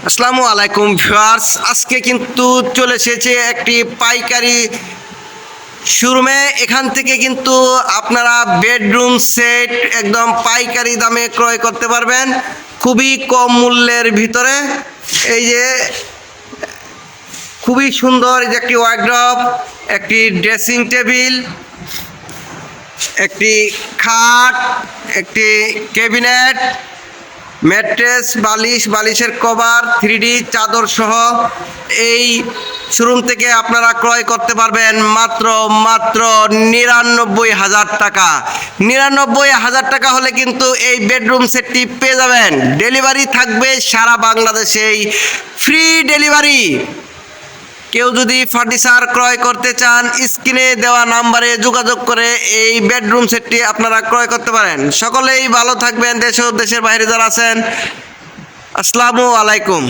আসসালামু আলাইকুম ভিউয়ার্স, আজকে কিন্তু চলে এসেছে একটি পাইকারি শোরুমে। এখান থেকে কিন্তু আপনারা বেডরুম সেট একদম পাইকারি দামে ক্রয় করতে পারবেন, খুবই কম মূল্যের ভিতরে। এই যে খুবই সুন্দর, এই যে একটি ওয়ার্ড্রপ, একটি ড্রেসিং টেবিল, একটি খাট, একটি ক্যাবিনেট, ম্যাট্রেস, বালিশের কভার, 3D চাদর সহ এই শোরুম থেকে আপনারা ক্রয় করতে পারবেন মাত্র 99,000 টাকা। 99,000 টাকা হলে কিন্তু এই বেডরুম সেটটি পেয়ে যাবেন। ডেলিভারি থাকবে সারা বাংলাদেশেই, ফ্রি ডেলিভারি। কেউ যদি ফার্নিচার ক্রয় করতে চান, স্ক্রিনে দেওয়া নাম্বারে যোগাযোগ করে এই বেডরুম সেটটি আপনারা ক্রয় করতে পারেন। সকলেই ভালো থাকবেন, দেশ ও দেশের বাইরে যারা আছেন। আসসালামু আলাইকুম।